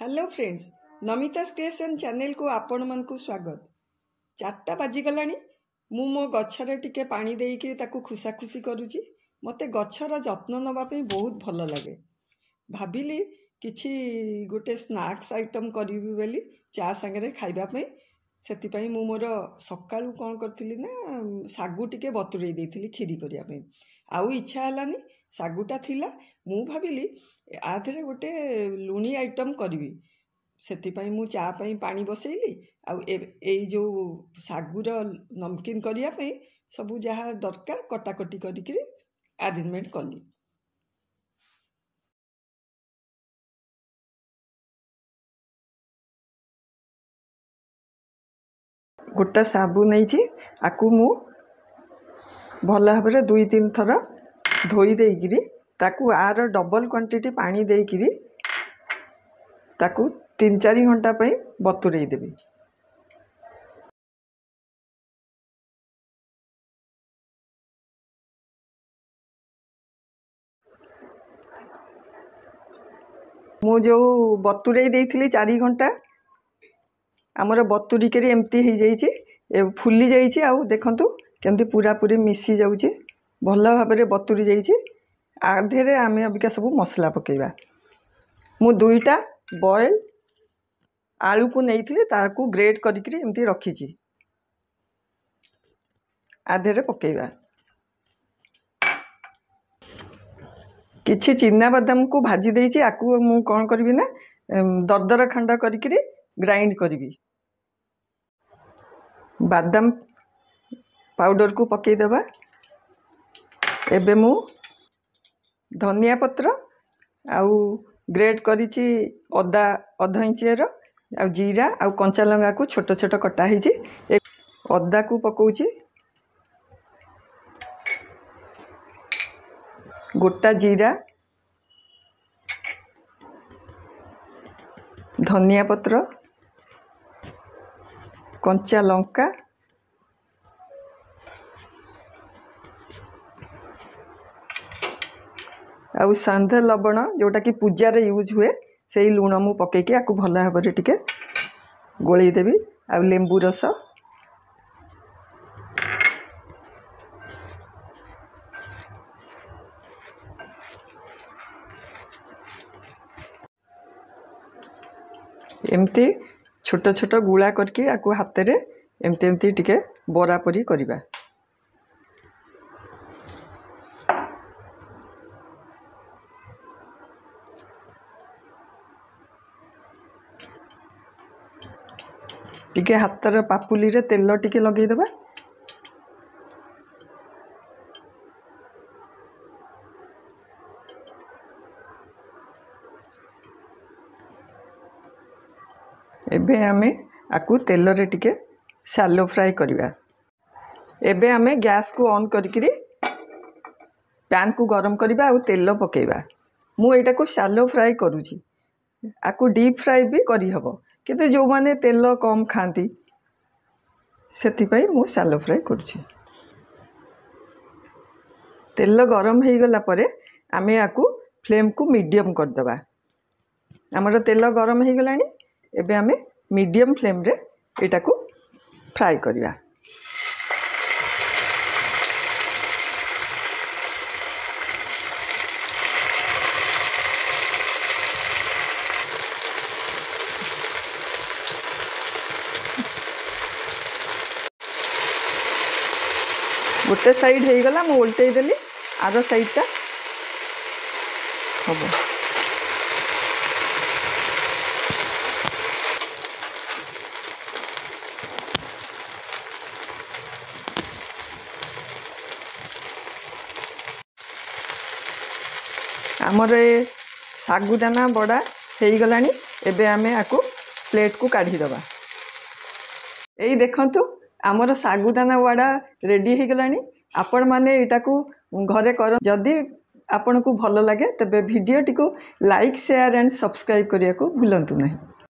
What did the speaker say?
Hello friends, Namita creation channel को आपण मन को स्वागत। 4टा बाजिगला मु मो गछर टिके पानी देकी ताकू खुसाखुसी करुची। मते गछर जत्न नवा पे बहुत भल लगे। भाविली किछि गोटे स्नैक्स आइटम करी बोली चा संगे खाइबा पे। सेति मु मोर सकाळू कौन करथिली ना सागु टिके बतुरई देथिली खीरी करिया पे। आउ इच्छा हलानी सागुटा थिला, मु भाविली आधरे गोटे लुणी आइटम करी। से मु चा पानी बसैली आउ जो सागुर नमकीन करने सबू जहाँ दरकार कटाकटी करी अरेंजमेंट कली। गोटा साबु नहीं आकु मु भल भाव 2-3 थर धोई देकरी ताकू आर डबल क्वांटिटी पानी देकरी ताकू 3-4 घंटा पे बतुरई देबी। मु जो बतुरई देइथिली 4 घंटा आमर बतुरिक एमती हो जाइए, फुली जाइए। आउ देखंतु केमती पूरा पूरी मिसी जाउची, भल भाव बतुरी जाइए। आधे आमे अबिका सब मसला पकेबा। मु 2टा बॉयल आलू को नहीं ताकू ग्रेट करी एमती रखी आधे पकेबा। किछि चिना बादाम को भाजी देइछि, आकू मु कौन करबी ना दरदर खंड करी ग्राइंड करी। बादाम पाउडर को पकई देबा। एबे मु धनिया पत्र आउ ग्रेट करिछि अदा अधा इंचर आ जीरा आ कंचा लंगा को छोट छोट कटा ही। अदा को पकाउछि, गोटा जीरा, धनिया पत्र, कंचा लंका, आउ सांध लवण जोटा कि पूजार यूज हुए से लुण मु पकईकी आपको भल भाव टिके गोलई देवी। आउ लेंबू रस, एमती छोट छोट गुला करके आपको हाथ रे एमती एमती टिके बरा परी करिबा। टिके हाथर पापुली रे तेल टिके लगे देबा। एबे आमे आकु तेल रे टिके शैलो फ्राई करिबा। एबे आमे गैस को ऑन करिकरी पैन को गरम करिबा आ तेल पकेबा। मु एटा को शैलो फ्राई करूची, आकु डीप फ्राई भी करी हबो, किंतु जो माने तेल कम खाती से मु शैलो फ्राई करुची। तेल गरम हो गला परे आमे आकु फ्लेम को मीडियम कर दबा। हमर तेल गरम हो गलानी, एबे आमे मीडियम फ्लेम रे एटा को फ्राई करिया। गोटे साइड हो गला, मु उल्टे देली, आर साइडटा हम आमर सागुदाना बड़ा हो गलानी। एबे आमे आकु प्लेट को काढ़ी दबा। एई देखंतु आमर सागुदाना वड़ा रेडी हो गलानी। आपण माने एटा को घरे कर। जदि आपण को भल लगे तबे वीडियो टी को लाइक शेयर एंड सब्सक्राइब करिया को भूलंतु नहीं।